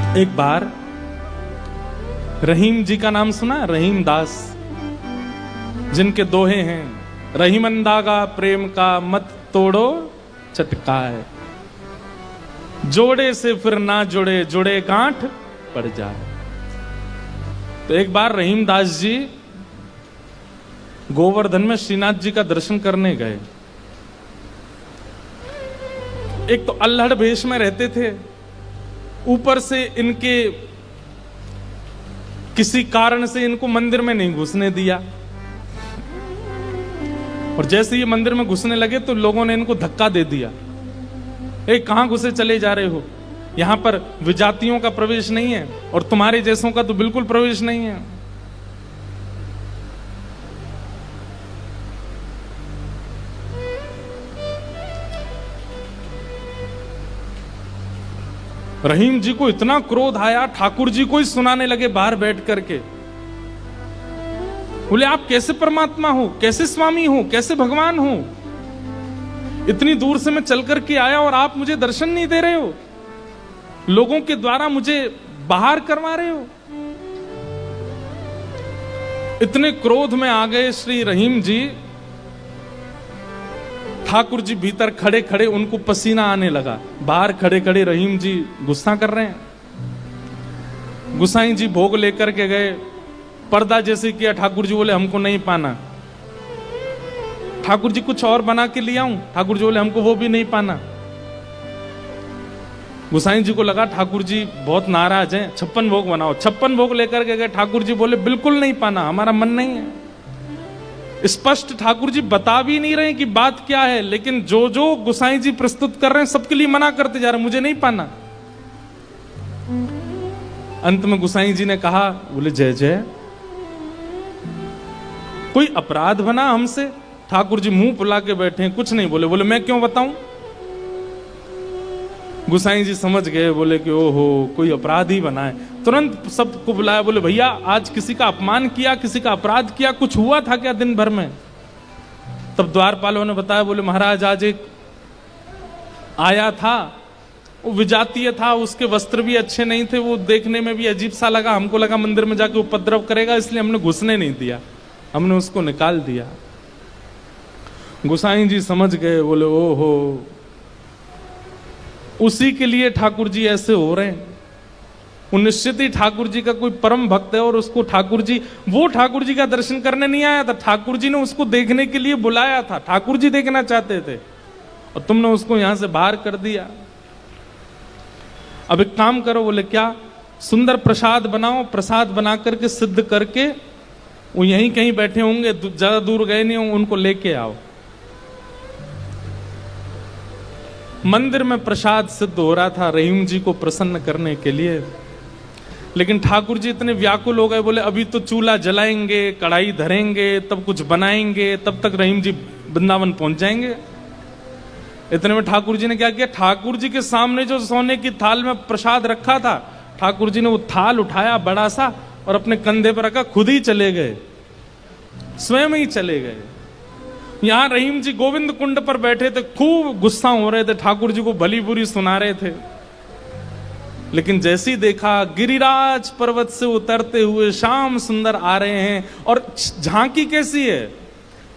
एक बार रहीम जी का नाम सुना? रहीम दास, जिनके दोहे हैं, रहीमन दागा प्रेम का मत तोड़ो चटकाए, जोड़े से फिर ना जुड़े, जुड़े गांठ पड़ जाए। तो एक बार रहीम दास जी गोवर्धन में श्रीनाथ जी का दर्शन करने गए। एक तो अल्हड़ भेष में रहते थे, ऊपर से इनके किसी कारण से इनको मंदिर में नहीं घुसने दिया, और जैसे ये मंदिर में घुसने लगे तो लोगों ने इनको धक्का दे दिया। कहां घुसे चले जा रहे हो, यहां पर विजातियों का प्रवेश नहीं है और तुम्हारे जैसों का तो बिल्कुल प्रवेश नहीं है। रहीम जी को इतना क्रोध आया, ठाकुर जी को ही सुनाने लगे बाहर बैठ करके। बोले, आप कैसे परमात्मा हो, कैसे स्वामी हो, कैसे भगवान हो? इतनी दूर से मैं चल करके आया और आप मुझे दर्शन नहीं दे रहे हो, लोगों के द्वारा मुझे बाहर करवा रहे हो। इतने क्रोध में आ गए श्री रहीम जी। ठाकुर जी भीतर खड़े खड़े उनको पसीना आने लगा, बाहर खड़े खड़े रहीम जी गुस्सा कर रहे हैं। गुसाई जी भोग लेकर के गए, पर्दा जैसे किया, ठाकुर जी बोले हमको नहीं पाना। ठाकुर जी कुछ और बना के ले आऊं, ठाकुर जी बोले हमको वो भी नहीं पाना। गुसाई जी को लगा ठाकुर जी बहुत नाराज हैं, 56 भोग बनाओ। 56 भोग लेकर के गए, ठाकुर जी बोले बिल्कुल नहीं पाना, हमारा मन नहीं है। स्पष्ट ठाकुर जी बता भी नहीं रहे कि बात क्या है, लेकिन जो जो गुसाई जी प्रस्तुत कर रहे हैं सबके लिए मना करते जा रहे हैं, मुझे नहीं पाना। अंत में गुसाई जी ने कहा, बोले जय जय, कोई अपराध बना हमसे? ठाकुर जी मुंह फुला के बैठे हैं, कुछ नहीं बोले। बोले मैं क्यों बताऊं? गुसाई जी समझ गए, बोले कि ओहो कोई अपराध ही बना है। तुरंत सबको बुलाया, बोले भैया आज किसी का अपमान किया, किसी का अपराध किया, कुछ हुआ था क्या दिन भर में? तब द्वारपालों ने बताया, बोले महाराज आज एक आया था, वो विजातीय था, उसके वस्त्र भी अच्छे नहीं थे, वो देखने में भी अजीब सा लगा, हमको लगा मंदिर में जाके उपद्रव करेगा, इसलिए हमने घुसने नहीं दिया, हमने उसको निकाल दिया। गुसाई जी समझ गए, बोले ओहो उसी के लिए ठाकुर जी ऐसे हो रहे हैं। वो निश्चित ही ठाकुर जी का कोई परम भक्त है और उसको ठाकुर जी, वो ठाकुर जी का दर्शन करने नहीं आया था, ठाकुर जी ने उसको देखने के लिए बुलाया था, ठाकुर जी देखना चाहते थे और तुमने उसको यहां से बाहर कर दिया। अब एक काम करो, बोले क्या? सुंदर प्रसाद बनाओ, प्रसाद बना करके सिद्ध करके, वो यहीं कहीं बैठे होंगे, ज्यादा दूर गए नहीं होंगे, उनको लेके आओ। मंदिर में प्रसाद सिद्ध हो रहा था रहीम जी को प्रसन्न करने के लिए, लेकिन ठाकुर जी इतने व्याकुल हो गए, बोले अभी तो चूल्हा जलाएंगे, कढ़ाई धरेंगे, तब कुछ बनाएंगे, तब तक रहीम जी वृंदावन पहुंच जाएंगे। इतने में ठाकुर जी ने क्या किया, ठाकुर जी के सामने जो सोने की थाल में प्रसाद रखा था, ठाकुर जी ने वो थाल उठाया बड़ा सा और अपने कंधे पर रखा, खुद ही चले गए, स्वयं ही चले गए। यहां रहीम जी गोविंद कुंड पर बैठे थे, खूब गुस्सा हो रहे थे, ठाकुर जी को भली बुरी सुना रहे थे। लेकिन जैसे ही देखा गिरिराज पर्वत से उतरते हुए श्याम सुंदर आ रहे हैं, और झांकी कैसी है,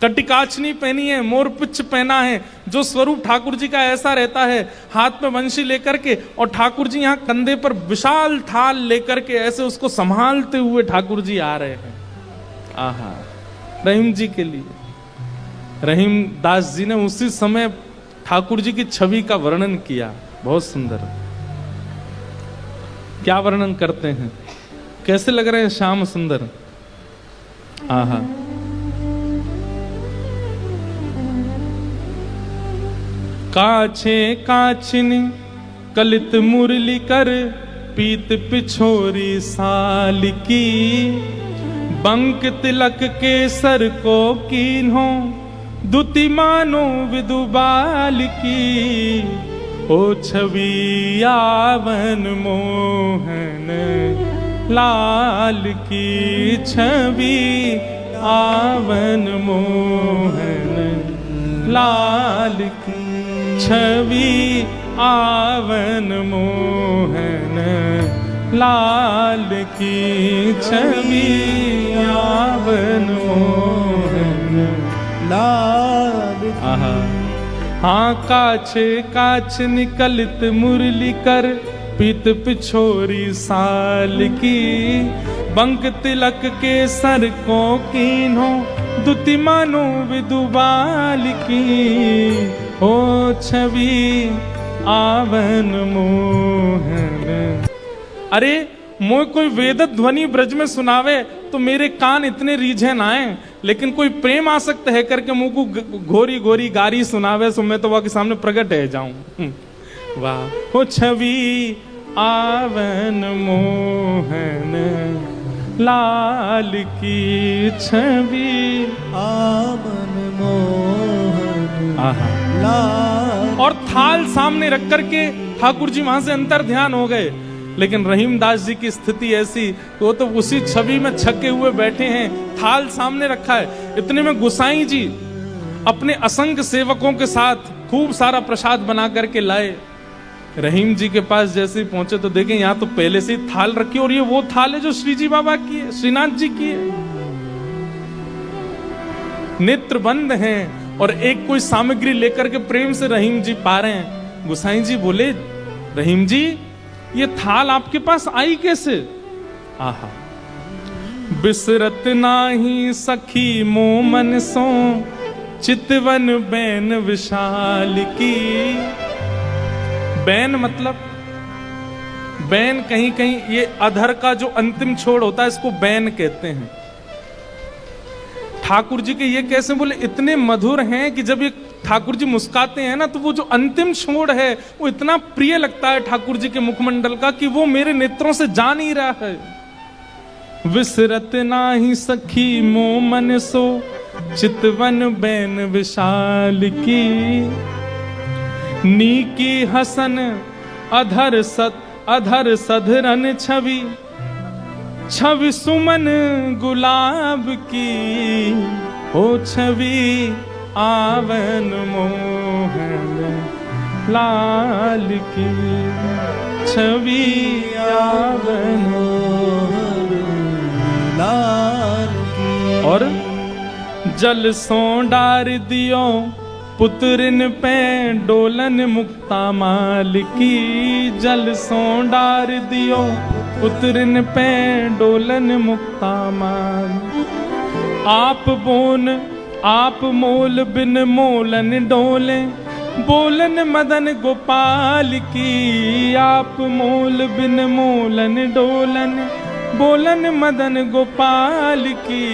कटिकाचनी पहनी है, मोरपिच्छ पहना है, जो स्वरूप ठाकुर जी का ऐसा रहता है, हाथ में वंशी लेकर के, और ठाकुर जी यहाँ कंधे पर विशाल थाल लेकर के ऐसे उसको संभालते हुए ठाकुर जी आ रहे हैं। आहा, रहीम जी के लिए रहीम दास जी ने उसी समय ठाकुर जी की छवि का वर्णन किया, बहुत सुंदर। क्या वर्णन करते हैं, कैसे लग रहे हैं श्याम सुंदर? आहा, काछे काछिनी कलित मुरली कर, पीत पिछोरी साल की, बंक तिलक के सर को कीन्हो, दुति मानो विदुबाल की, ओ छवि आवन मोहन लाल की, छवि आवन मोहन लाल की, छवि आवन मोहन लाल की छवि आवन मोहन लाल आहा। हाँ काछे काछ निकलित मुरली कर पीत पिछोरी साल की बंक तिलक के सर को कीन्हो दुति मानो विदुबाल की हो छवि आवन मोहन। अरे मोय कोई वेद ध्वनि ब्रज में सुनावे तो मेरे कान इतने रीझे ना आए, लेकिन कोई प्रेम आसक्त है करके मुंह को घोरी घोरी गारी सुनावे सो मैं तो वह के सामने प्रकट है जाऊं। वाह हो छवि आवन मोहन लाल की छवि आवन मोहन आहा। लाल। और थाल सामने रख करके ठाकुर जी वहां से अंतर ध्यान हो गए, लेकिन रहीमदास जी की स्थिति ऐसी वो तो उसी छवि में छके हुए बैठे हैं, थाल सामने रखा है। इतने में गुसाई जी अपने असंख्य सेवकों के साथ खूब सारा प्रसाद बना करके लाए। रहीम जी के पास जैसे ही पहुंचे तो देखें यहाँ तो पहले से ही थाल रखी, और ये वो थाल है जो श्री जी बाबा की है, श्रीनाथ जी की है। नेत्र बंद हैं और एक कोई सामग्री लेकर के प्रेम से रहीम जी पा रहे हैं। गुसाई जी बोले रहीम जी ये थाल आपके पास आई कैसे? आहा। बिसरत नाही सखी मोमन सो चितवन बैन विशाल की। बैन मतलब बैन कहीं कहीं ये अधर का जो अंतिम छोड़ होता है इसको बैन कहते हैं। ठाकुर जी के ये कैसे बोले इतने मधुर हैं कि जब ये ठाकुर जी मुस्काते हैं ना तो वो जो अंतिम छोड़ है वो इतना प्रिय लगता है ठाकुर जी के मुखमंडल का कि वो मेरे नेत्रों से जा नहीं रहा है। विसरत नाही सखी मोमन सो चितवन बैन विशाल की। नीकी हसन अधर सधरन छवि छवि सुमन गुलाब की हो छवि आवन मोहन लाल की छवि आवन मोहन लाल की। और जल सो डार दियो पुत्रिन पे डोलन मुक्ता माल की। जल सो डार दियो पुत्रिन पे डोलन मुक्ता माल। आप मोल बिन मोलन डोले बोलन मदन गोपाल की। आप मोल बिन मोलन डोलन बोलन मदन गोपाल की।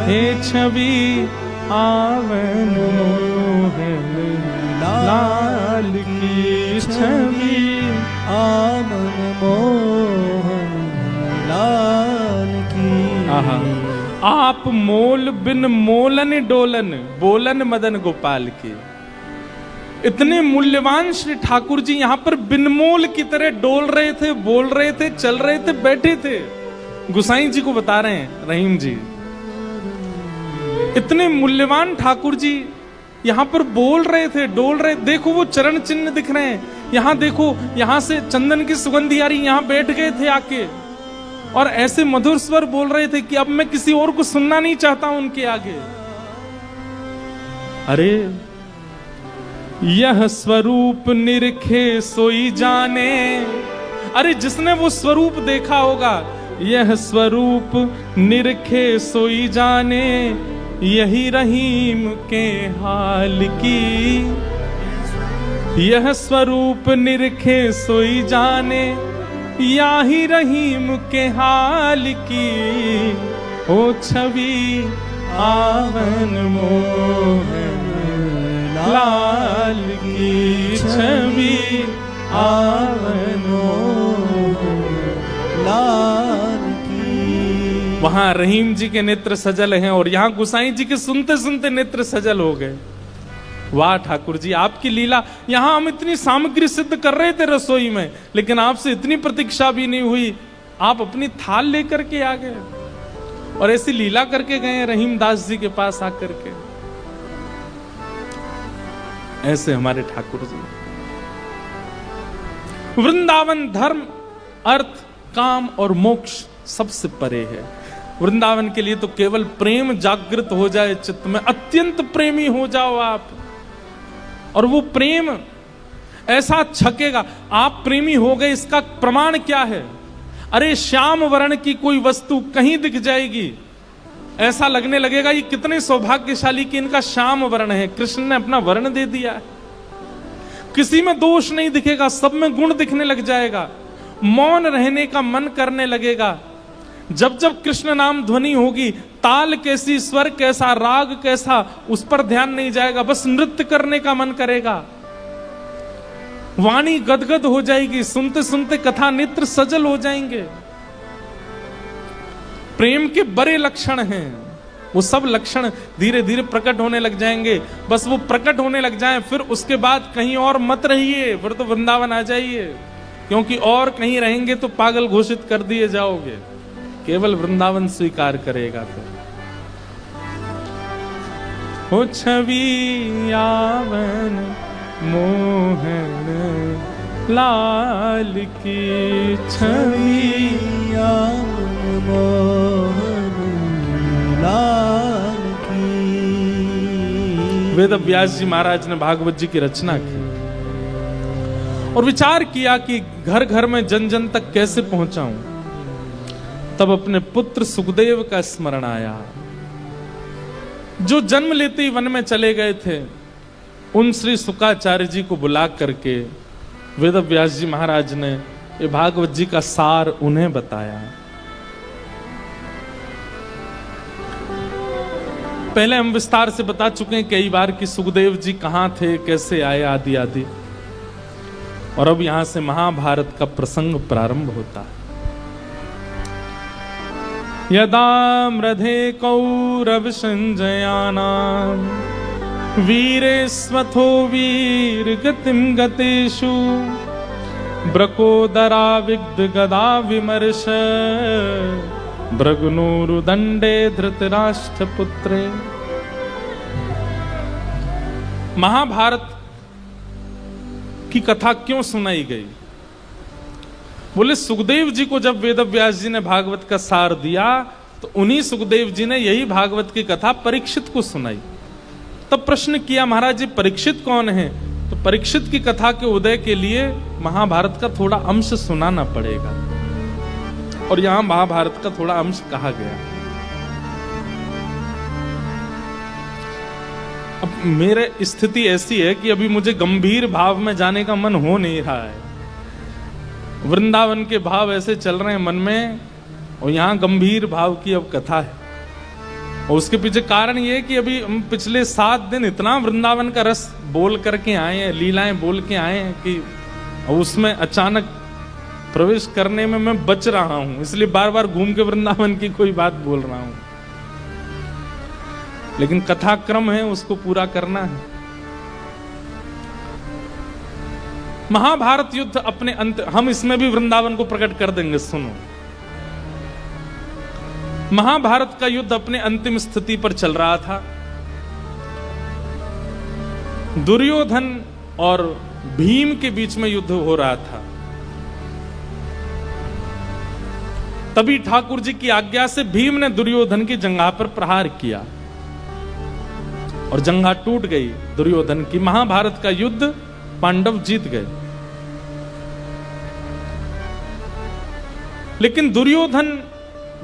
हे छवि आवन मोहन लाल की छवि आवन मोहन लाल की। आहा। आप मोल बिन मोलन डोलन बोलन मदन गोपाल की। इतने मूल्यवान श्री ठाकुर जी यहाँ पर बिनमोल की तरह डोल रहे थे, बोल रहे थे, चल रहे थे, बैठे थे। गुसाई जी को बता रहे हैं रहीम जी इतने मूल्यवान ठाकुर जी यहाँ पर बोल रहे थे, डोल रहे। देखो वो चरण चिन्ह दिख रहे हैं, यहाँ देखो, यहाँ से चंदन की सुगंधी आ रही, यहाँ बैठ गए थे आके और ऐसे मधुर स्वर बोल रहे थे कि अब मैं किसी और को सुनना नहीं चाहता उनके आगे। अरे यह स्वरूप निरखे सोई जाने। अरे जिसने वो स्वरूप देखा होगा, यह स्वरूप निरखे सोई जाने, यही रहीम के हाल की। यह स्वरूप निरखे सोई जाने, यही रहीम के हाल की। ओ छवि आवन मोहन लाल की छवि आवन मोहन लाल की। वहां रहीम जी के नेत्र सजल हैं और यहाँ गुसाई जी के सुनते सुनते नेत्र सजल हो गए। वाह ठाकुर जी आपकी लीला। यहां हम इतनी सामग्री सिद्ध कर रहे थे रसोई में, लेकिन आपसे इतनी प्रतीक्षा भी नहीं हुई, आप अपनी थाल लेकर के आ गए और ऐसी लीला करके गए रहीम दास जी के पास आकर के। ऐसे हमारे ठाकुर जी। वृंदावन धर्म अर्थ काम और मोक्ष सबसे परे है। वृंदावन के लिए तो केवल प्रेम जागृत हो जाए चित्त में, अत्यंत प्रेमी हो जाओ आप, और वो प्रेम ऐसा छकेगा। आप प्रेमी हो गए, इसका प्रमाण क्या है? अरे श्याम वर्ण की कोई वस्तु कहीं दिख जाएगी, ऐसा लगने लगेगा ये कितने सौभाग्यशाली कि इनका श्याम वर्ण है, कृष्ण ने अपना वर्ण दे दिया है। किसी में दोष नहीं दिखेगा, सब में गुण दिखने लग जाएगा। मौन रहने का मन करने लगेगा। जब जब कृष्ण नाम ध्वनि होगी, ताल कैसी, स्वर कैसा, राग कैसा, उस पर ध्यान नहीं जाएगा, बस नृत्य करने का मन करेगा। वाणी गदगद हो जाएगी, सुनते सुनते कथा नेत्र सजल हो जाएंगे। प्रेम के बड़े लक्षण हैं, वो सब लक्षण धीरे धीरे प्रकट होने लग जाएंगे। बस वो प्रकट होने लग जाएं, फिर उसके बाद कहीं और मत रहिए, फिर तो वृंदावन आ जाइए, क्योंकि और कहीं रहेंगे तो पागल घोषित कर दिए जाओगे। केवल वृंदावन स्वीकार करेगा फिर। हो छवि यावन मोहन लाल की, छवि यावन मोहन लाल की। वेद व्यास जी महाराज ने भागवत जी की रचना की और विचार किया कि घर घर में जन जन तक कैसे पहुंचाऊं। तब अपने पुत्र सुखदेव का स्मरण आया, जो जन्म लेते ही वन में चले गए थे। उन श्री शुकाचार्य जी को बुला करके वेद व्यास जी महाराज ने ये भागवत जी का सार उन्हें बताया। पहले हम विस्तार से बता चुके हैं कई बार कि सुखदेव जी कहां थे, कैसे आए, आदि आदि। और अब यहां से महाभारत का प्रसंग प्रारंभ होता है। यदा मृधे कौरव संजयानाम वीरेस्वथो वीर गतिम गतेषु ब्रकोदरा विग्ध गदा विमर्श भृगुनूरुदंडे धृतराष्ट्र पुत्रे। महाभारत की कथा क्यों सुनाई गई? बोले सुखदेव जी को जब वेद व्यास जी ने भागवत का सार दिया तो उन्हीं सुखदेव जी ने यही भागवत की कथा परीक्षित को सुनाई। तब प्रश्न किया, महाराज जी परीक्षित कौन है? तो परीक्षित की कथा के उदय के लिए महाभारत का थोड़ा अंश सुनाना पड़ेगा, और यहां महाभारत का थोड़ा अंश कहा गया। अब मेरे स्थिति ऐसी है कि अभी मुझे गंभीर भाव में जाने का मन हो नहीं रहा है। वृंदावन के भाव ऐसे चल रहे हैं मन में, और यहां गंभीर भाव की अब कथा है। और उसके पीछे कारण यह है कि अभी हम पिछले 7 दिन इतना वृंदावन का रस बोल करके आए हैं, लीलाएं बोल के आए हैं कि उसमें अचानक प्रवेश करने में मैं बच रहा हूं, इसलिए बार बार घूम के वृंदावन की कोई बात बोल रहा हूं। लेकिन कथा क्रम है, उसको पूरा करना है। महाभारत युद्ध अपने अंत, हम इसमें भी वृंदावन को प्रकट कर देंगे। सुनो, महाभारत का युद्ध अपने अंतिम स्थिति पर चल रहा था। दुर्योधन और भीम के बीच में युद्ध हो रहा था। तभी ठाकुर जी की आज्ञा से भीम ने दुर्योधन की जंघा पर प्रहार किया और जंघा टूट गई दुर्योधन की। महाभारत का युद्ध पांडव जीत गए। लेकिन दुर्योधन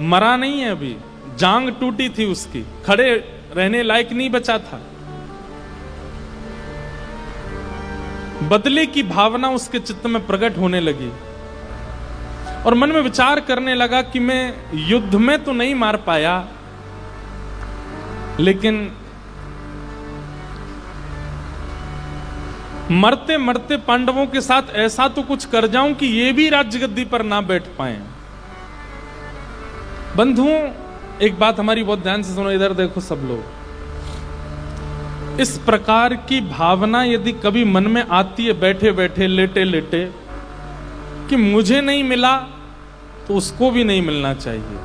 मरा नहीं है, अभी जांग टूटी थी उसकी, खड़े रहने लायक नहीं बचा था। बदले की भावना उसके चित्त में प्रकट होने लगी और मन में विचार करने लगा कि मैं युद्ध में तो नहीं मार पाया, लेकिन मरते मरते पांडवों के साथ ऐसा तो कुछ कर जाऊं कि ये भी राज्य गद्दी पर ना बैठ पाए। बंधुओं, एक बात हमारी बहुत ध्यान से सुनो, इधर देखो सब लोग। इस प्रकार की भावना यदि कभी मन में आती है बैठे बैठे, लेटे लेटे, कि मुझे नहीं मिला तो उसको भी नहीं मिलना चाहिए।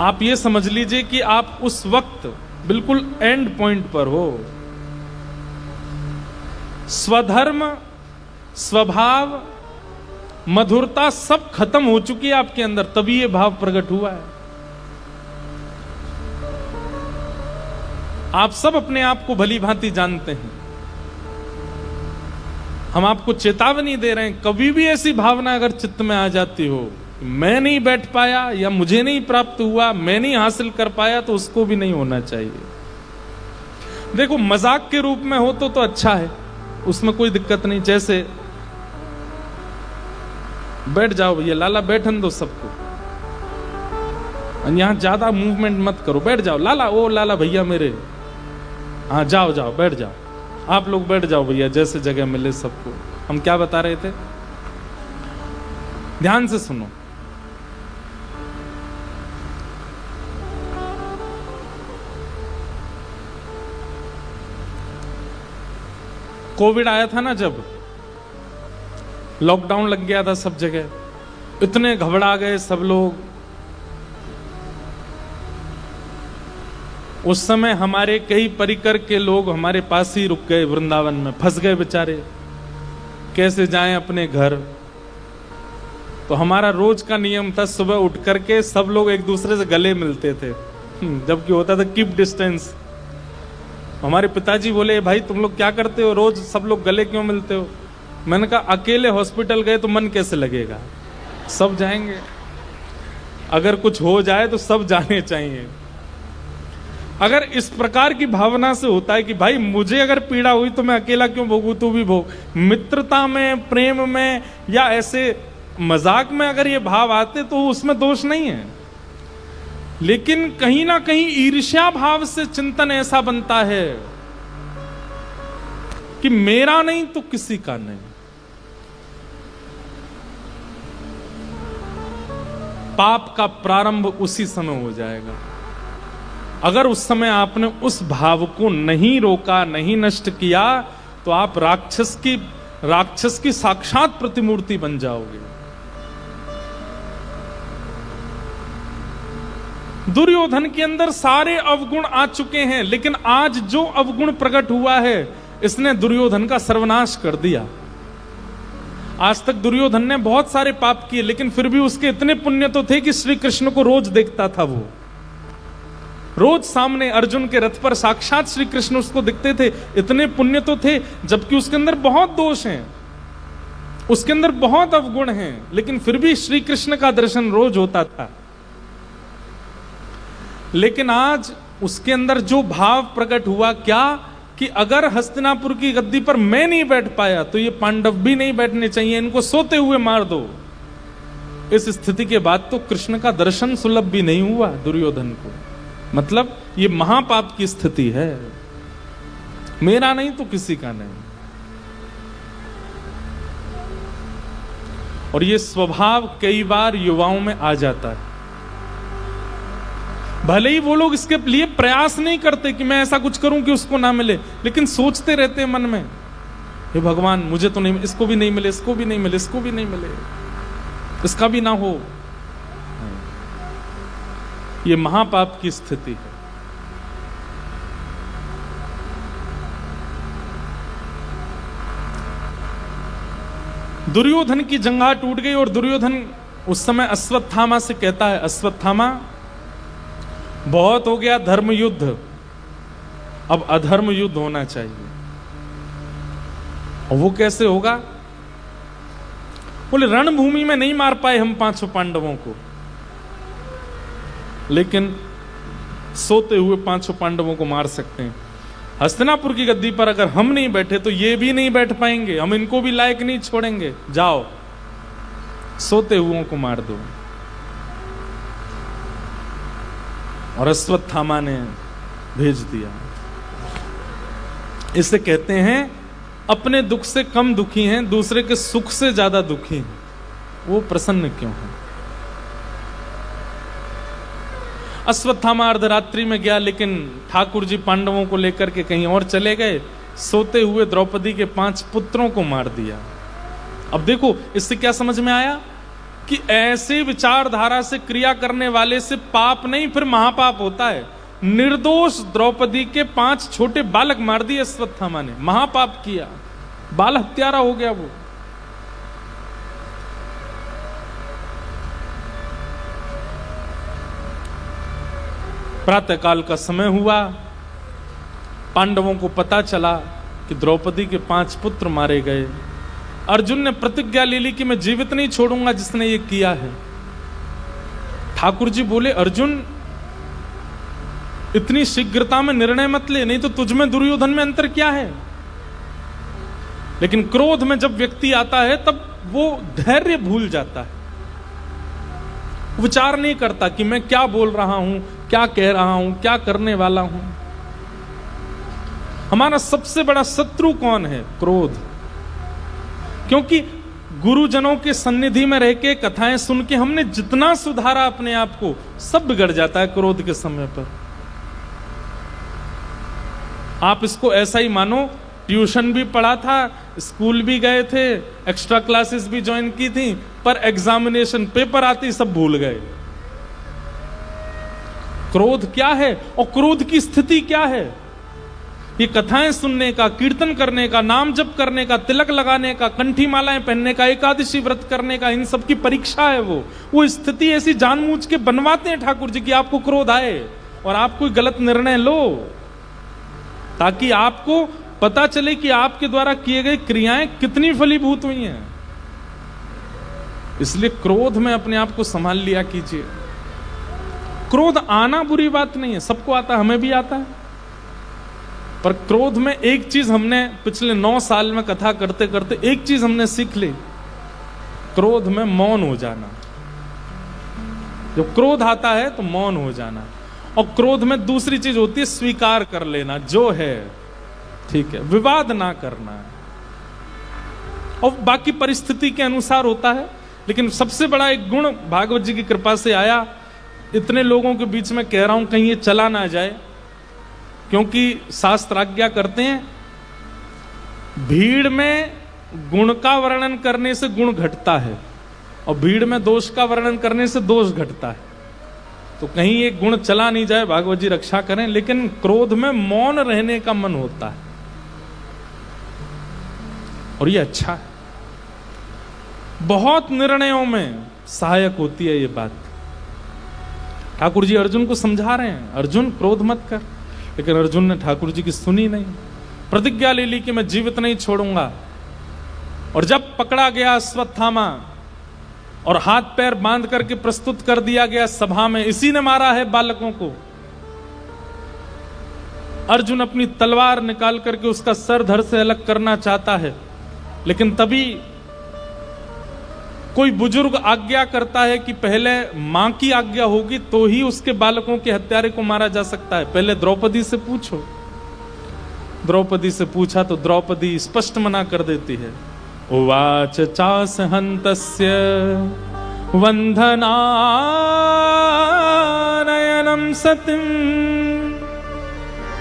आप ये समझ लीजिए कि आप उस वक्त बिल्कुल एंड पॉइंट पर हो। स्वधर्म स्वभाव, मधुरता सब खत्म हो चुकी है आपके अंदर, तभी ये भाव प्रकट हुआ है। आप सब अपने आप को भली भांति जानते हैं। हम आपको चेतावनी दे रहे हैं, कभी भी ऐसी भावना अगर चित्त में आ जाती हो, मैं नहीं बैठ पाया या मुझे नहीं प्राप्त हुआ, मैं नहीं हासिल कर पाया, तो उसको भी नहीं होना चाहिए। देखो, मजाक के रूप में हो तो अच्छा है, उसमें कोई दिक्कत नहीं। जैसे बैठ जाओ भैया, लाला बैठन दो सबको, यहां ज्यादा मूवमेंट मत करो, बैठ जाओ लाला, ओ लाला भैया मेरे, हाँ जाओ जाओ बैठ जाओ, आप लोग बैठ जाओ भैया, जैसे जगह मिले सबको। हम क्या बता रहे थे, ध्यान से सुनो। कोविड आया था ना, जब लॉकडाउन लग गया था सब जगह, इतने घबरा गए सब लोग। उस समय हमारे कई परिकर के लोग हमारे पास ही रुक गए, वृंदावन में फंस गए बेचारे, कैसे जाएं अपने घर। तो हमारा रोज का नियम था, सुबह उठ करके सब लोग एक दूसरे से गले मिलते थे, जबकि होता था कीप डिस्टेंस। हमारे पिताजी बोले, भाई तुम लोग क्या करते हो, रोज सब लोग गले क्यों मिलते हो? मैंने कहा, अकेले हॉस्पिटल गए तो मन कैसे लगेगा, सब जाएंगे, अगर कुछ हो जाए तो सब जाने चाहिए। अगर इस प्रकार की भावना से होता है कि भाई मुझे अगर पीड़ा हुई तो मैं अकेला क्यों भोगूं, तू भी भोग, मित्रता में, प्रेम में या ऐसे मजाक में अगर ये भाव आते तो उसमें दोष नहीं है। लेकिन कहीं ना कहीं ईर्ष्या भाव से चिंतन ऐसा बनता है कि मेरा नहीं तो किसी का नहीं। पाप का प्रारंभ उसी समय हो जाएगा। अगर उस समय आपने उस भाव को नहीं रोका, नहीं नष्ट किया, तो आप राक्षस की साक्षात प्रतिमूर्ति बन जाओगे। दुर्योधन के अंदर सारे अवगुण आ चुके हैं, लेकिन आज जो अवगुण प्रकट हुआ है, इसने दुर्योधन का सर्वनाश कर दिया। आज तक दुर्योधन ने बहुत सारे पाप किए, लेकिन फिर भी उसके इतने पुण्य तो थे कि श्री कृष्ण को रोज देखता था। वो रोज सामने अर्जुन के रथ पर साक्षात श्री कृष्ण उसको दिखते थे। इतने पुण्य तो थे, जबकि उसके अंदर बहुत दोष हैं, उसके अंदर बहुत अवगुण हैं, लेकिन फिर भी श्री कृष्ण का दर्शन रोज होता था। लेकिन आज उसके अंदर जो भाव प्रकट हुआ, क्या कि अगर हस्तिनापुर की गद्दी पर मैं नहीं बैठ पाया तो ये पांडव भी नहीं बैठने चाहिए, इनको सोते हुए मार दो। इस स्थिति के बाद तो कृष्ण का दर्शन सुलभ भी नहीं हुआ दुर्योधन को। मतलब ये महापाप की स्थिति है, मेरा नहीं तो किसी का नहीं। और ये स्वभाव कई बार युवाओं में आ जाता है। भले ही वो लोग इसके लिए प्रयास नहीं करते कि मैं ऐसा कुछ करूं कि उसको ना मिले, लेकिन सोचते रहते हैं मन में, हे भगवान मुझे तो नहीं, इसको भी नहीं मिले, इसको भी नहीं मिले, इसको भी नहीं मिले, इसका भी ना हो। ये महापाप की स्थिति है। दुर्योधन की जंघा टूट गई और दुर्योधन उस समय अश्वत्थामा से कहता है, अश्वत्थामा बहुत हो गया धर्म युद्ध, अब अधर्म युद्ध होना चाहिए। और वो कैसे होगा? बोले रणभूमि में नहीं मार पाए हम 500 पांडवों को, लेकिन सोते हुए 500 पांडवों को मार सकते हैं। हस्तिनापुर की गद्दी पर अगर हम नहीं बैठे तो ये भी नहीं बैठ पाएंगे, हम इनको भी लायक नहीं छोड़ेंगे, जाओ सोते हुओं को मार दो। और अश्वत्थामा ने भेज दिया। इसे कहते हैं अपने दुख से कम दुखी हैं, दूसरे के सुख से ज्यादा दुखी हैं, वो प्रसन्न क्यों है? अश्वत्थामा अर्धरात्रि में गया, लेकिन ठाकुर जी पांडवों को लेकर के कहीं और चले गए। सोते हुए द्रौपदी के 5 पुत्रों को मार दिया। अब देखो इससे क्या समझ में आया कि ऐसे विचारधारा से क्रिया करने वाले से पाप नहीं फिर महापाप होता है। निर्दोष द्रौपदी के 5 छोटे बालक मार दिए अश्वत्थामा ने, महापाप किया, बाल हत्यारा हो गया वो। प्रातःकाल का समय हुआ, पांडवों को पता चला कि द्रौपदी के 5 पुत्र मारे गए। अर्जुन ने प्रतिज्ञा ले ली कि मैं जीवित नहीं छोड़ूंगा जिसने ये किया है। ठाकुर जी बोले, अर्जुन इतनी शीघ्रता में निर्णय मत ले, नहीं तो तुझ में दुर्योधन में अंतर क्या है। लेकिन क्रोध में जब व्यक्ति आता है तब वो धैर्य भूल जाता है, विचार नहीं करता कि मैं क्या बोल रहा हूं, क्या कह रहा हूं, क्या करने वाला हूं। हमारा सबसे बड़ा शत्रु कौन है? क्रोध। क्योंकि गुरुजनों के सन्निधि में रह के कथाएं सुन के हमने जितना सुधारा अपने आप को, सब बिगड़ जाता है क्रोध के समय पर। आप इसको ऐसा ही मानो, ट्यूशन भी पढ़ा था, स्कूल भी गए थे, एक्स्ट्रा क्लासेस भी ज्वाइन की थी, पर एग्जामिनेशन पेपर आती सब भूल गए। क्रोध क्या है और क्रोध की स्थिति क्या है? ये कथाएं सुनने का, कीर्तन करने का, नाम जप करने का, तिलक लगाने का, कंठी मालाएं पहनने का, एकादशी व्रत करने का, इन सब की परीक्षा है। वो स्थिति ऐसी जानबूझ के बनवाते हैं ठाकुर जी कि आपको क्रोध आए और आप कोई गलत निर्णय लो, ताकि आपको पता चले कि आपके द्वारा किए गए क्रियाएं कितनी फलीभूत हुई हैं। इसलिए क्रोध में अपने आप को संभाल लिया कीजिए। क्रोध आना बुरी बात नहीं है, सबको आता है, हमें भी आता है। पर क्रोध में एक चीज हमने पिछले 9 साल में कथा करते करते एक चीज हमने सीख ली, क्रोध में मौन हो जाना। जब क्रोध आता है तो मौन हो जाना। और क्रोध में दूसरी चीज होती है स्वीकार कर लेना, जो है ठीक है, विवाद ना करना है। और बाकी परिस्थिति के अनुसार होता है। लेकिन सबसे बड़ा एक गुण भागवत जी की कृपा से आया, इतने लोगों के बीच में कह रहा हूं कहीं ये चला ना जाए, क्योंकि शास्त्र आज्ञा करते हैं भीड़ में गुण का वर्णन करने से गुण घटता है और भीड़ में दोष का वर्णन करने से दोष घटता है। तो कहीं ये गुण चला नहीं जाए, भागवत जी रक्षा करें। लेकिन क्रोध में मौन रहने का मन होता है और ये अच्छा है, बहुत निर्णयों में सहायक होती है ये बात। ठाकुर जी अर्जुन को समझा रहे हैं, अर्जुन क्रोध मत कर, लेकिन अर्जुन ने ठाकुर जी की सुनी नहीं, प्रतिज्ञा ले ली कि मैं जीवित नहीं छोड़ूंगा। और जब पकड़ा गया अश्वत्थामा और हाथ पैर बांध करके प्रस्तुत कर दिया गया सभा में, इसी ने मारा है बालकों को, अर्जुन अपनी तलवार निकाल करके उसका सर धड़ से अलग करना चाहता है। लेकिन तभी कोई बुजुर्ग आज्ञा करता है कि पहले मां की आज्ञा होगी तो ही उसके बालकों के हत्यारे को मारा जा सकता है, पहले द्रौपदी से पूछो। द्रौपदी से पूछा तो द्रौपदी स्पष्ट मना कर देती है। उवाच चास हन्तस्य वंधनानयनम सतिम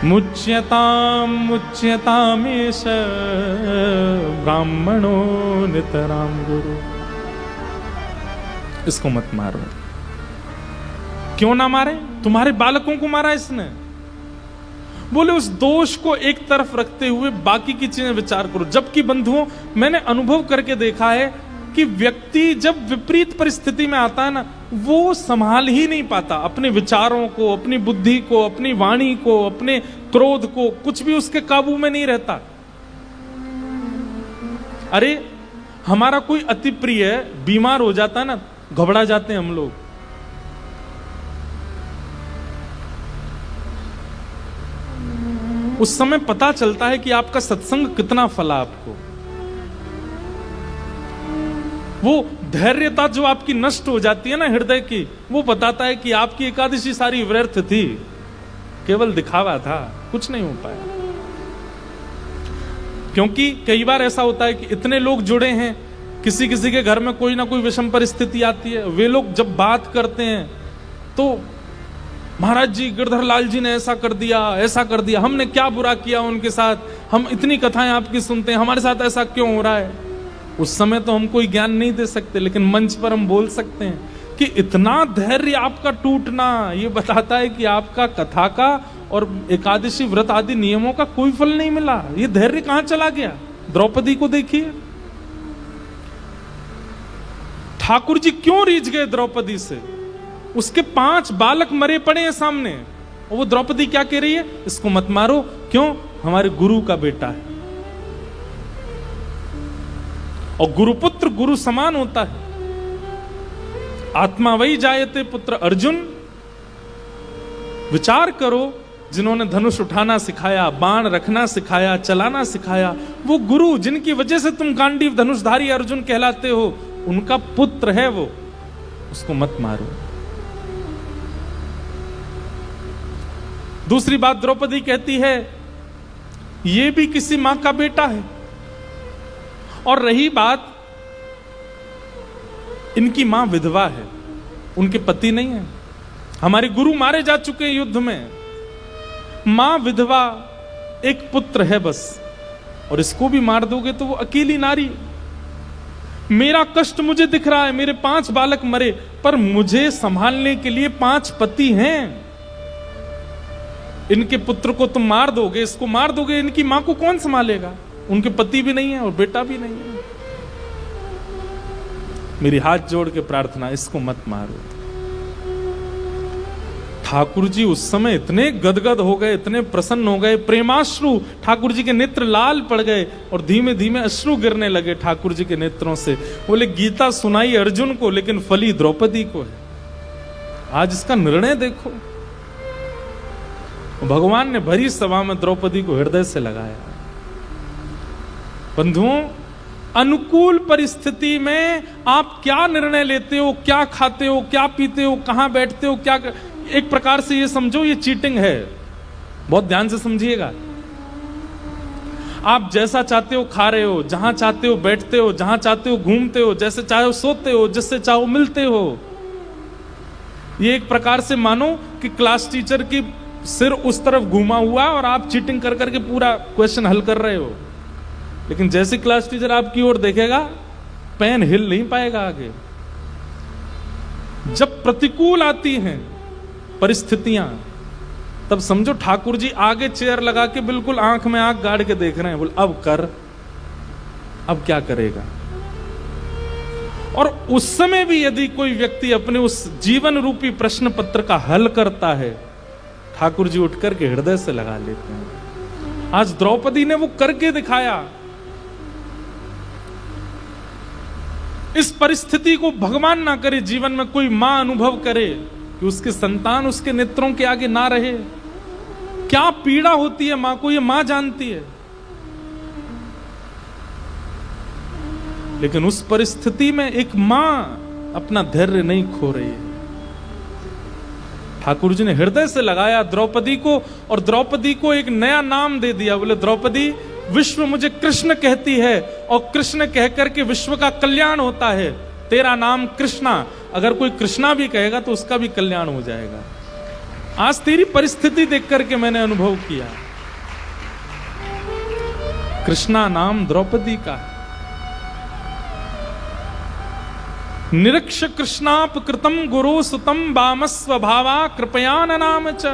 मुच्यतामेष ब्राह्मणो नितराम गुरु। इसको मत मारो। क्यों ना मारे? तुम्हारे बालकों को मारा इसने। बोले उस दोष को एक तरफ रखते हुए बाकी की चीजें विचार करो। जबकि बंधुओं, मैंने अनुभव करके देखा है कि व्यक्ति जब विपरीत परिस्थिति में आता है ना, वो संभाल ही नहीं पाता अपने विचारों को, अपनी बुद्धि को, अपनी वाणी को, अपने क्रोध को, कुछ भी उसके काबू में नहीं रहता। अरे हमारा कोई अति प्रिय बीमार हो जाता है ना, घबरा जाते हैं हम लोग। उस समय पता चलता है कि आपका सत्संग कितना फला आपको। वो धैर्यता जो आपकी नष्ट हो जाती है ना हृदय की, वो बताता है कि आपकी एकादशी सारी व्यर्थ थी, केवल दिखावा था, कुछ नहीं हो पाया। क्योंकि कई बार ऐसा होता है कि इतने लोग जुड़े हैं, किसी किसी के घर में कोई ना कोई विषम परिस्थिति आती है, वे लोग जब बात करते हैं तो महाराज जी गिरधर लाल जी ने ऐसा कर दिया, ऐसा कर दिया, हमने क्या बुरा किया उनके साथ, हम इतनी कथाएं आपकी सुनते हैं, हमारे साथ ऐसा क्यों हो रहा है। उस समय तो हम कोई ज्ञान नहीं दे सकते, लेकिन मंच पर हम बोल सकते हैं कि इतना धैर्य आपका टूटना ये बताता है कि आपका कथा का और एकादशी व्रत आदि नियमों का कोई फल नहीं मिला। ये धैर्य कहां चला गया? द्रौपदी को देखिए, ठाकुर जी क्यों रीझ गए द्रौपदी से? उसके 5 बालक मरे पड़े हैं सामने, और वो द्रौपदी क्या कह रही है, इसको मत मारो, क्यों, हमारे गुरु का बेटा है। और गुरुपुत्र गुरु समान होता है। आत्मा वही जायते पुत्र अर्जुन। विचार करो, जिन्होंने धनुष उठाना सिखाया, बाण रखना सिखाया, चलाना सिखाया, वो गुरु जिनकी वजह से तुम गांडीव धनुषधारी अर्जुन कहलाते हो, उनका पुत्र है वो, उसको मत मारो। दूसरी बात द्रौपदी कहती है, ये भी किसी मां का बेटा है। और रही बात, इनकी मां विधवा है, उनके पति नहीं है। हमारे गुरु मारे जा चुके हैं युद्ध में, मां विधवा, एक पुत्र है बस, और इसको भी मार दोगे तो वो अकेली नारी। मेरा कष्ट मुझे दिख रहा है, मेरे 5 बालक मरे, पर मुझे संभालने के लिए 5 पति हैं। इनके पुत्र को तुम मार दोगे, इसको मार दोगे, इनकी मां को कौन संभालेगा? उनके पति भी नहीं है और बेटा भी नहीं है। मेरी हाथ जोड़ के प्रार्थना, इसको मत मारो। ठाकुर जी उस समय इतने गदगद हो गए, इतने प्रसन्न हो गए, प्रेमाश्रु, ठाकुर जी के नेत्र लाल पड़ गए और धीमे धीमे अश्रु गिरने लगे ठाकुर जी के नेत्रों से। बोले, गीता सुनाई अर्जुन को, लेकिन फली द्रौपदी को है। आज इसका निर्णय देखो। भगवान ने भरी सभा में द्रौपदी को हृदय से लगाया। बंधुओं, अनुकूल परिस्थिति में आप क्या निर्णय लेते हो, क्या खाते हो, क्या पीते हो, कहां बैठते हो, क्या एक प्रकार से ये समझो ये चीटिंग है। बहुत ध्यान से समझिएगा। आप जैसा चाहते हो खा रहे हो, जहां चाहते हो बैठते हो, जहां चाहते हो घूमते हो, जैसे चाहे सोते हो, जिससे चाहो मिलते हो। ये एक प्रकार से मानो कि क्लास टीचर की सिर उस तरफ घूमा हुआ और आप चीटिंग कर करके पूरा क्वेश्चन हल कर रहे हो, लेकिन जैसे क्लास टीचर आपकी ओर देखेगा, पेन हिल नहीं पाएगा आगे। जब प्रतिकूल आती हैं परिस्थितियां, तब समझो ठाकुर जी आगे चेयर लगा के बिल्कुल आंख में आंख गाड़ के देख रहे हैं। बोल, अब कर, अब क्या करेगा? और उस समय भी यदि कोई व्यक्ति अपने उस जीवन रूपी प्रश्न पत्र का हल करता है, ठाकुर जी उठ करके हृदय से लगा लेते हैं। आज द्रौपदी ने वो करके दिखाया। इस परिस्थिति को भगवान ना करे, जीवन में कोई मां अनुभव करे कि उसके संतान उसके नेत्रों के आगे ना रहे। क्या पीड़ा होती है मां को, ये मां जानती है। लेकिन उस परिस्थिति में एक मां अपना धैर्य नहीं खो रही है। ठाकुर जी ने हृदय से लगाया द्रौपदी को, और द्रौपदी को एक नया नाम दे दिया। बोले, द्रौपदी, विश्व मुझे कृष्ण कहती है, और कृष्ण कहकर के विश्व का कल्याण होता है। तेरा नाम कृष्णा, अगर कोई कृष्णा भी कहेगा तो उसका भी कल्याण हो जाएगा। आज तेरी परिस्थिति देख करके मैंने अनुभव किया, कृष्णा नाम द्रौपदी का। निरीक्ष कृष्णाप कृतम गुरु सुतम बामस्व भावा कृपया नाम च।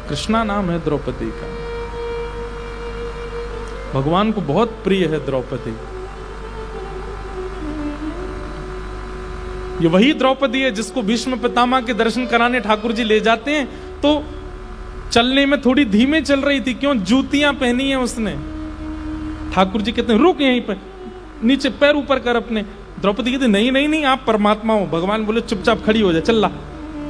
कृष्णा नाम है द्रौपदी का। भगवान को बहुत प्रिय है द्रौपदी। ये वही द्रौपदी है जिसको भीष्म पितामह के दर्शन कराने ठाकुर जी ले जाते हैं, तो चलने में थोड़ी धीमे चल रही थी। क्यों? जूतियां पहनी है उसने। ठाकुर जी कहते हैं, रुक यहीं पर, नीचे पैर ऊपर कर अपने। द्रौपदी कहती, नहीं नहीं नहीं, आप परमात्मा हो। भगवान बोले, चुपचाप खड़ी हो जा, चल ला।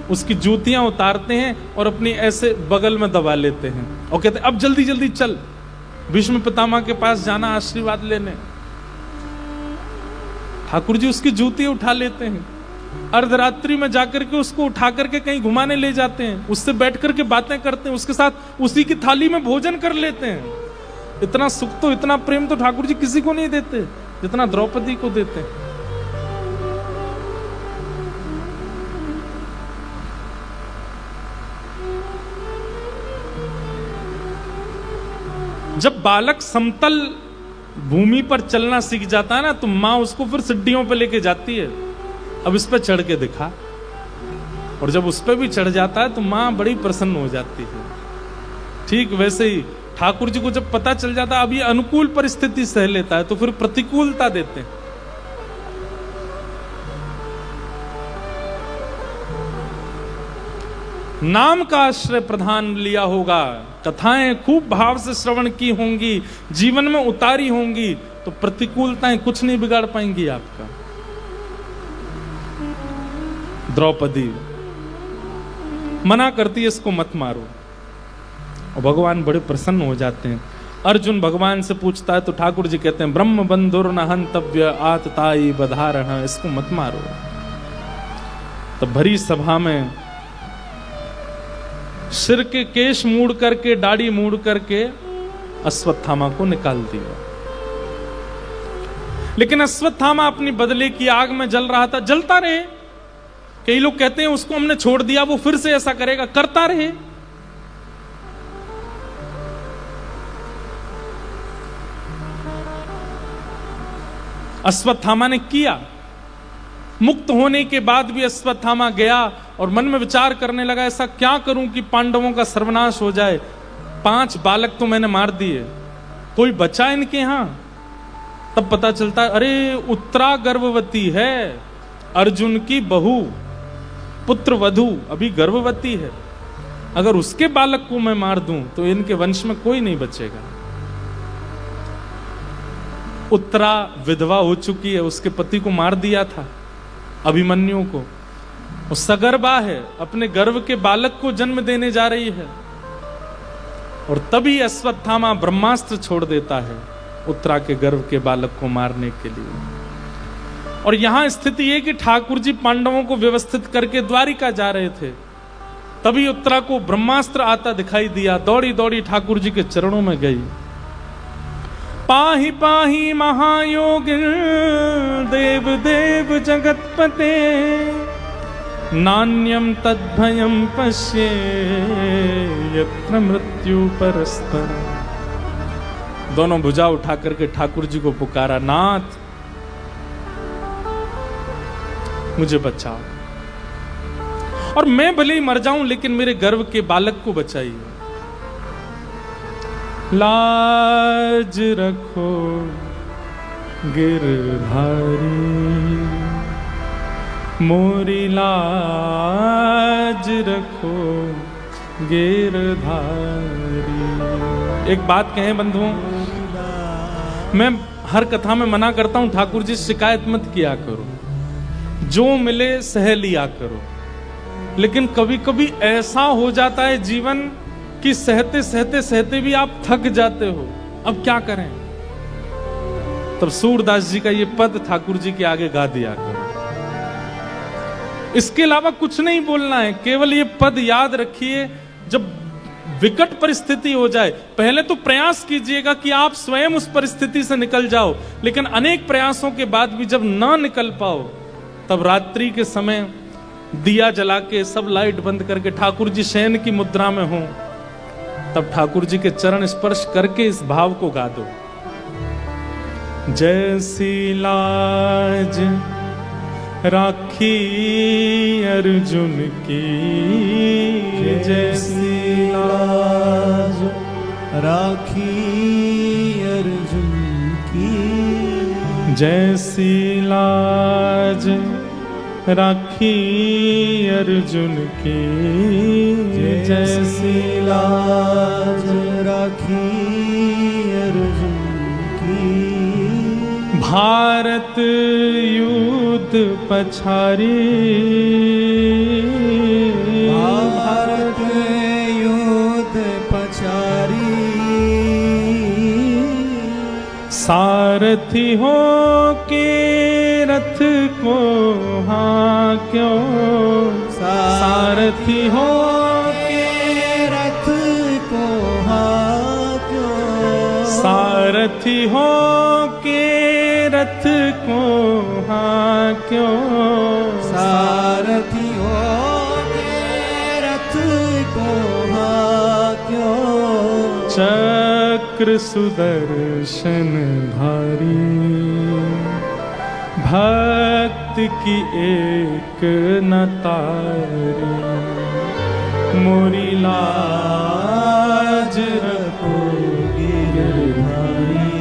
उसकी जूतियां उतारते हैं और अपनी ऐसे बगल में दबा लेते हैं और कहते हैं, अब जल्दी जल्दी चल, भीष्म पितामह के पास जाना आशीर्वाद लेने। ठाकुर जी उसकी जूती उठा लेते हैं, अर्धरात्रि में जाकर के उसको उठा करके कहीं घुमाने ले जाते हैं, उससे बैठ करके बातें करते हैं, उसके साथ उसी की थाली में भोजन कर लेते हैं। इतना सुख तो, इतना प्रेम तो ठाकुर जी किसी को नहीं देते जितना द्रौपदी को देते हैं। जब बालक समतल भूमि पर चलना सीख जाता है ना, तो मां उसको फिर सीढ़ियों पे लेके जाती है, अब इस पे चढ़ के दिखा। और जब उस पे भी चढ़ जाता है तो मां बड़ी प्रसन्न हो जाती है। ठीक वैसे ही ठाकुर जी को जब पता चल जाता है अब ये अनुकूल परिस्थिति सह लेता है, तो फिर प्रतिकूलता देते हैं। नाम का आश्रय प्रधान लिया होगा, कथाएं खूब भाव से श्रवण की होंगी, जीवन में उतारी होंगी, तो प्रतिकूलताएं कुछ नहीं बिगाड़ पाएंगी आपका। द्रौपदी मना करती है, इसको मत मारो, और भगवान बड़े प्रसन्न हो जाते हैं। अर्जुन भगवान से पूछता है तो ठाकुर जी कहते हैं ब्रह्म बंधुर न हंतव्य आतताई बधारण, इसको मत मारो। तब भरी सभा में सिर के केश मूड़ करके, दाढ़ी मूड़ करके अश्वत्थामा को निकाल दिया। लेकिन अश्वत्थामा अपनी बदले की आग में जल रहा था, जलता रहे। कई लोग कहते हैं उसको हमने छोड़ दिया, वो फिर से ऐसा करेगा, करता रहे। अश्वत्थामा ने किया। मुक्त होने के बाद भी अश्वत्थामा गया और मन में विचार करने लगा, ऐसा क्या करूं कि पांडवों का सर्वनाश हो जाए। 5 बालक तो मैंने मार दिए, कोई बचा इनके यहां? तब पता चलता है, अरे उत्तरा गर्भवती है, अर्जुन की बहू, पुत्र वधू अभी गर्भवती है। अगर उसके बालक को मैं मार दूं तो इनके वंश में कोई नहीं बचेगा। उत्तरा विधवा हो चुकी है, उसके पति को मार दिया था अभिमन्यु को, वो सगर्भा है, अपने गर्भ के बालक को जन्म देने जा रही है। और तभी अश्वत्थामा ब्रह्मास्त्र छोड़ देता है उत्तरा के गर्भ के बालक को मारने के लिए। और यहां स्थिति है कि ठाकुर जी पांडवों को व्यवस्थित करके द्वारिका जा रहे थे, तभी उत्तरा को ब्रह्मास्त्र आता दिखाई दिया। दौड़ी दौड़ी ठाकुर जी के चरणों में गई। पाहि पाहि महायोगिन देव देव जगतपते, नान्यम तद्भयम पश्ये यत्र मृत्यु परस्पर। दोनों भुजा उठा करके ठाकुर जी को पुकारा, नाथ मुझे बचाओ, और मैं भले ही मर जाऊं लेकिन मेरे गर्भ के बालक को बचाइए। लाज रखो गिरधारी, मोरी लाज रखो गिरधारी। एक बात कहें बंधुओं, मैं हर कथा में मना करता हूं, ठाकुर जी शिकायत मत किया करो, जो मिले सह लिया करो। लेकिन कभी कभी ऐसा हो जाता है जीवन कि सहते सहते सहते भी आप थक जाते हो, अब क्या करें। तब सूरदास जी का ये पद ठाकुर जी के आगे गा दिया करो। इसके अलावा कुछ नहीं बोलना है, केवल ये पद याद रखिए। जब विकट परिस्थिति हो जाए, पहले तो प्रयास कीजिएगा कि आप स्वयं उस परिस्थिति से निकल जाओ, लेकिन अनेक प्रयासों के बाद भी जब ना निकल पाओ, तब रात्रि के समय दिया जला के, सब लाइट बंद करके ठाकुर जी शयन की मुद्रा में हो, तब ठाकुर जी के चरण स्पर्श करके इस भाव को गा दो। जैसी लाज राखी अर्जुन की, जैसी लाज राखी अर्जुन की, जैसी लाज राखी अर्जुन की, जैसी लाज राखी अर्जुन की। भारत युद्ध पछारी, भारत युद्ध पछारी। सारथी हो के रथ को हांक्यो, सारथी हो के रथ को हांक्यो, सारथी हो के रथ को हांक्यो, सारथी हो के रथ को हांक्यो। चक्र सुदर्शन धारी, भक्त की एक न तारी, मोरी लाज रखो गिरधारी,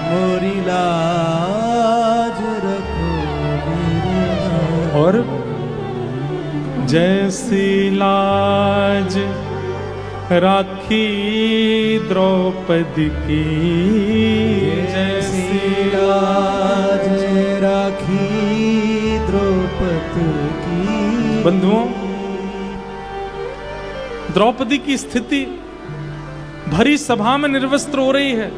मोरी लाज रखो गिरधारी। और जैसी लाज राखी द्रौपदी की जैसी लाज राखी द्रौपदी की। बंधुओं, द्रौपदी की स्थिति भरी सभा में निर्वस्त्र हो रही है।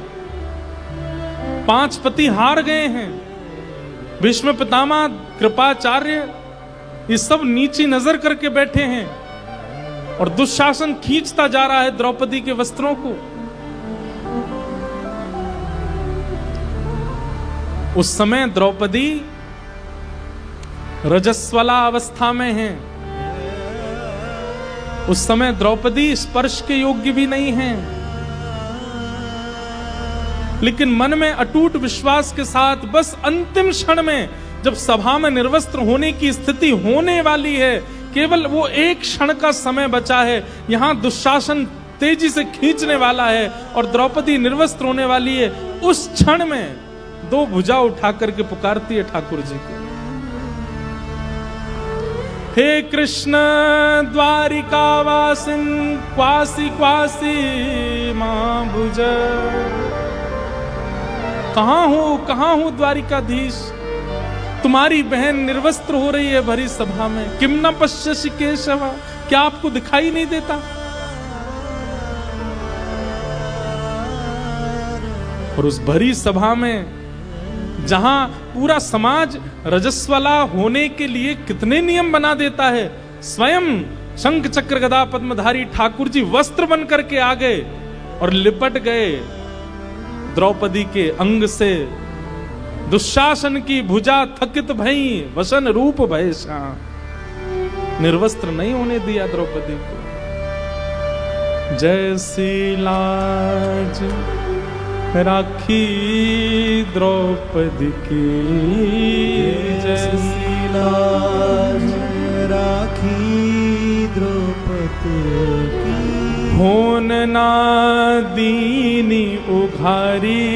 5 पति हार गए हैं। भीष्म पितामह, कृपाचार्य, ये सब नीची नजर करके बैठे हैं और दुशासन खींचता जा रहा है द्रौपदी के वस्त्रों को। उस समय द्रौपदी रजस्वला अवस्था में है। उस समय द्रौपदी स्पर्श के योग्य भी नहीं है, लेकिन मन में अटूट विश्वास के साथ बस अंतिम क्षण में, जब सभा में निर्वस्त्र होने की स्थिति होने वाली है, केवल वो एक क्षण का समय बचा है, यहां दुशासन तेजी से खींचने वाला है और द्रौपदी निर्वस्त्र होने वाली है। उस क्षण में 2 भुजा उठा करके पुकारती है ठाकुर जी को, हे कृष्ण द्वारिकावासिन क्वासी क्वासी मां भुज। कहां हो द्वारिकाधीश? तुम्हारी बहन निर्वस्त्र हो रही है भरी सभा में। किम न पश्यसि केशव, क्या आपको दिखाई नहीं देता? और उस भरी सभा में जहां पूरा समाज रजस्वला होने के लिए कितने नियम बना देता है, स्वयं शंख चक्र गदा पद्मधारी ठाकुर जी वस्त्र बन करके आ गए और लिपट गए द्रौपदी के अंग से। दुशासन की भुजा थकित भई वसन रूप भय श्याम। निर्वस्त्र नहीं होने दिया द्रौपदी को। जैसी लाज राखी द्रौपदी की, जैसी लाज राखी द्रौपदी की। होन ना दीनी उघारी,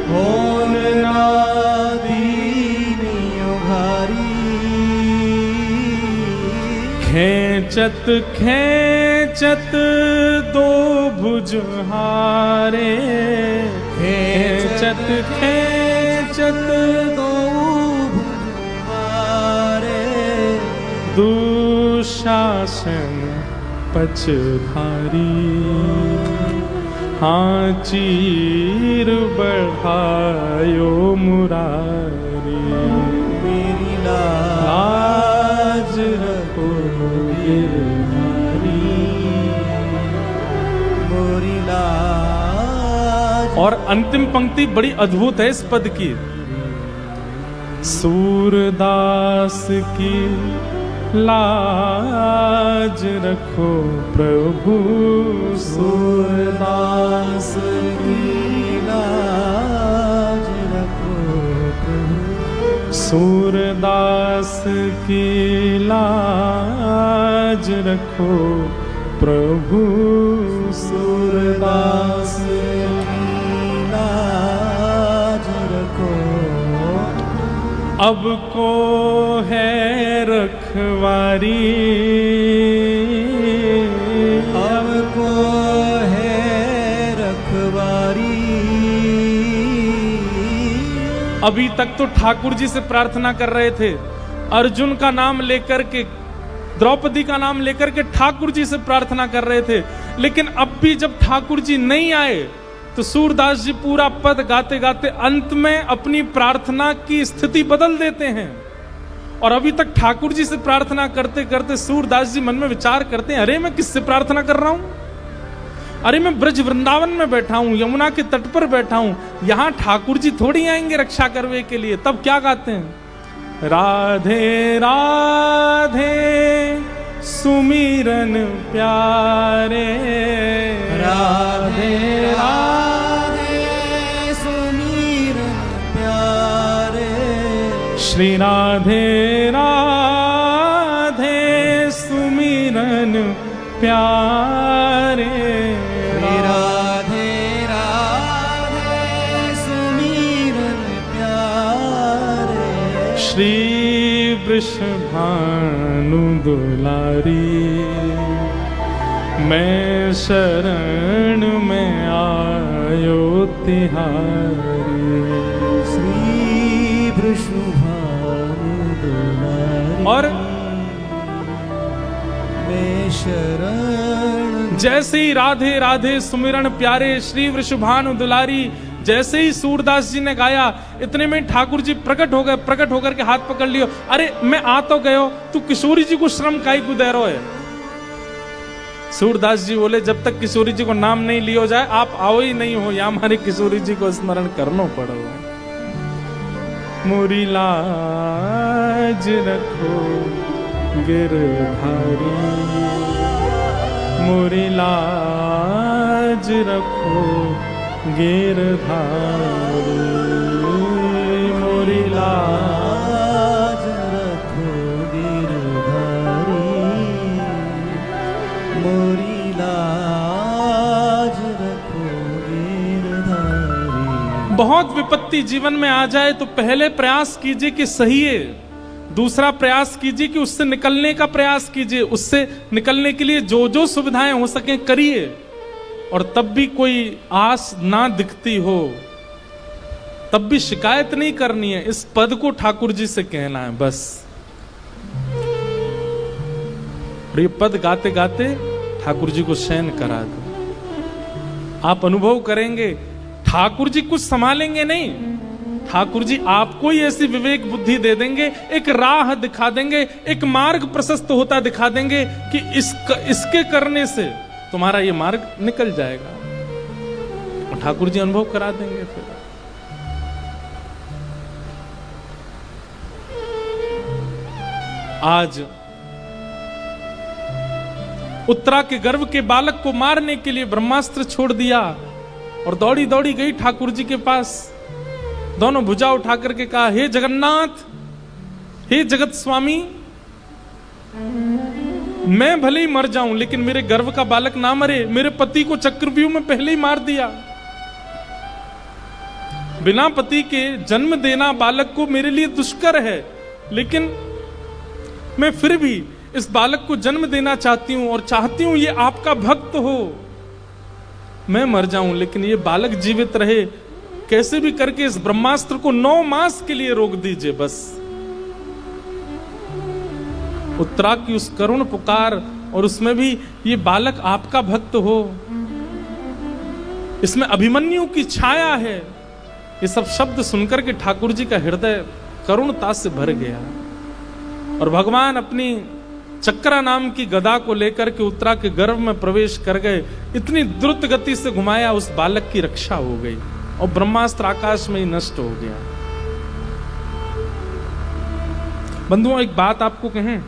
होन ना दीनी उघारी। खेचत खेचत 2 भुज हारे, खेचत खेचत 2 भुज हारे। दुशासन पछधारी, हाँ चीर बढ़ायो मुरारी। मेरी लाज रखो गिरधारी, मोरी लाज। और अंतिम पंक्ति बड़ी अद्भुत है इस पद की। सूरदास की लाज रखो प्रभु, सूरदास की लाज रखो प्रभु। सूरदास की लाज रखो प्रभु, सूरदास की लाज रखो। अब को है रखवारी, अब को है रखवारी। अभी तक तो ठाकुर जी से प्रार्थना कर रहे थे, अर्जुन का नाम लेकर के, द्रौपदी का नाम लेकर के ठाकुर जी से प्रार्थना कर रहे थे। लेकिन अब भी जब ठाकुर जी नहीं आए तो सूरदास जी पूरा पद गाते गाते अंत में अपनी प्रार्थना की स्थिति बदल देते हैं। और अभी तक ठाकुर जी से प्रार्थना करते करते सूरदास जी मन में विचार करते हैं, अरे मैं किससे प्रार्थना कर रहा हूं? अरे मैं ब्रज वृंदावन में बैठा हूं, यमुना के तट पर बैठा हूं, यहां ठाकुर जी थोड़ी आएंगे रक्षा करने के लिए। तब क्या गाते हैं? राधे राधे सुमिरन प्यारे, राधे राधे सुमिरन प्यारे। श्री राधे राधे सुमिरन प्यारे, राधे राधे सुमिरन प्यारे। श्री वृषभानु दुलारी, मैं शरण में आयो तिहारी। श्री वृषभानु दुलारी, और मैं शरण। जैसे ही राधे राधे सुमिरन प्यारे श्री वृषभानु दुलारी जैसे ही सूरदास जी ने गाया, इतने में ठाकुर जी प्रकट हो गए। प्रकट होकर के हाथ पकड़ लियो, अरे मैं आ तो गयो, तू किशोरी जी को श्रम काई को दे रहो है। सूरदास जी बोले, जब तक किशोरी जी को नाम नहीं लियो जाए आप आओ ही नहीं हो, या हमारी किशोरी जी को स्मरण करनो पड़ो। मोरी लाज रखो गिरधारी, मोरी लाज रखो गिरधारी, मोरी लाज रखो गिरधारी, मोरी लाज रखो गिरधारी। बहुत विपत्ति जीवन में आ जाए तो पहले प्रयास कीजिए कि सही है, दूसरा प्रयास कीजिए कि उससे निकलने का प्रयास कीजिए, उससे निकलने के लिए जो जो सुविधाएं हो सके करिए। और तब भी कोई आस ना दिखती हो तब भी शिकायत नहीं करनी है, इस पद को ठाकुर जी से कहना है बस। और ये पद गाते गाते ठाकुर जी को शयन करा दो। आप अनुभव करेंगे ठाकुर जी कुछ संभालेंगे नहीं, ठाकुर जी आपको ही ऐसी विवेक बुद्धि दे देंगे, एक राह दिखा देंगे, एक मार्ग प्रशस्त होता दिखा देंगे कि इसके करने से तुम्हारा ये मार्ग निकल जाएगा। और ठाकुर जी अनुभव करा देंगे। फिर आज उत्तरा के गर्भ के बालक को मारने के लिए ब्रह्मास्त्र छोड़ दिया और दौड़ी दौड़ी गई ठाकुर जी के पास। दोनों भुजा उठा करके कहा, हे जगन्नाथ, हे जगत स्वामी, मैं भले ही मर जाऊं लेकिन मेरे गर्भ का बालक ना मरे। मेरे पति को चक्रव्यूह में पहले ही मार दिया। बिना पति के जन्म देना बालक को मेरे लिए दुष्कर है, लेकिन मैं फिर भी इस बालक को जन्म देना चाहती हूं और चाहती हूं ये आपका भक्त हो। मैं मर जाऊं लेकिन ये बालक जीवित रहे, कैसे भी करके इस ब्रह्मास्त्र को 9 मास के लिए रोक दीजिए बस। उत्तरा की उस करुण पुकार, और उसमें भी ये बालक आपका भक्त हो, इसमें अभिमन्यु की छाया है। ये सब शब्द सुनकर के ठाकुर जी का हृदय करुणता से भर गया और भगवान अपनी चक्रा नाम की गदा को लेकर के उत्तरा के गर्भ में प्रवेश कर गए। इतनी द्रुत गति से घुमाया, उस बालक की रक्षा हो गई और ब्रह्मास्त्र आकाश में ही नष्ट हो गया। बंधुओं, एक बात आपको कहें,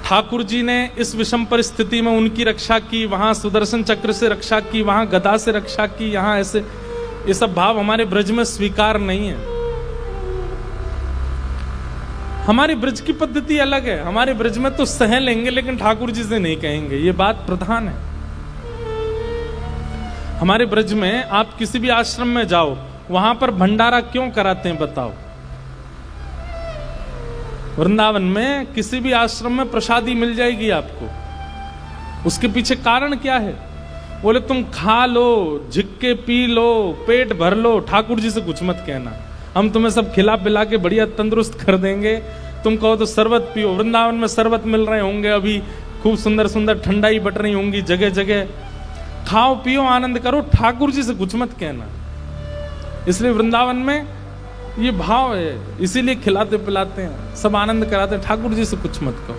ठाकुर जी ने इस विषम परिस्थिति में उनकी रक्षा की, वहां सुदर्शन चक्र से रक्षा की, वहां गदा से रक्षा की, यहां ऐसे, ये सब भाव हमारे ब्रज में स्वीकार नहीं है। हमारे ब्रज की पद्धति अलग है। हमारे ब्रज में तो सह लेंगे लेकिन ठाकुर जी से नहीं कहेंगे, ये बात प्रधान है। हमारे ब्रज में आप किसी भी आश्रम में जाओ, वहां पर भंडारा क्यों कराते हैं बताओ? वृंदावन में किसी भी आश्रम में प्रसादी मिल जाएगी आपको, उसके पीछे कारण क्या है? बोले तुम खा लो, झिक्के पी लो, पेट भर लो, ठाकुर जी से कुछ मत कहना, हम तुम्हें सब खिला पिला के बढ़िया तंदुरुस्त कर देंगे। तुम कहो तो शरबत पियो, वृंदावन में शरबत मिल रहे होंगे अभी, खूब सुंदर सुंदर ठंडाई बट रही होंगी जगह जगह, खाओ पियो आनंद करो, ठाकुर जी से कुछ मत कहना। इसलिए वृंदावन में ये भाव है, इसीलिए खिलाते पिलाते हैं, सब आनंद कराते हैं, ठाकुर जी से कुछ मत कहो।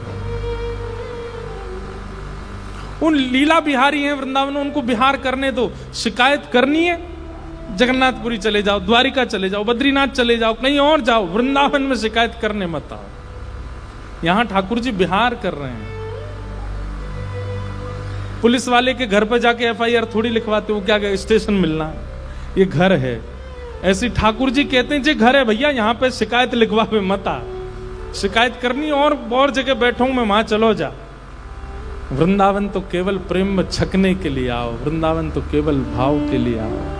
उन लीला बिहारी हैं वृंदावन, उनको बिहार करने दो। शिकायत करनी है जगन्नाथपुरी चले जाओ, द्वारिका चले जाओ, बद्रीनाथ चले जाओ, कहीं और जाओ, वृंदावन में शिकायत करने मत आओ। यहां ठाकुर जी बिहार कर रहे हैं। पुलिस वाले के घर पर जाके एफआईआर थोड़ी लिखवाते हो, क्या स्टेशन मिलना, ये घर है। ऐसी ठाकुर जी कहते हैं, जे घर है भैया, यहाँ पे शिकायत लिखवावे मत आ, शिकायत करनी और जगह बैठा हूं मैं, वहां चलो जा। वृंदावन तो केवल प्रेम में छकने के लिए आओ, वृंदावन तो केवल भाव के लिए आओ।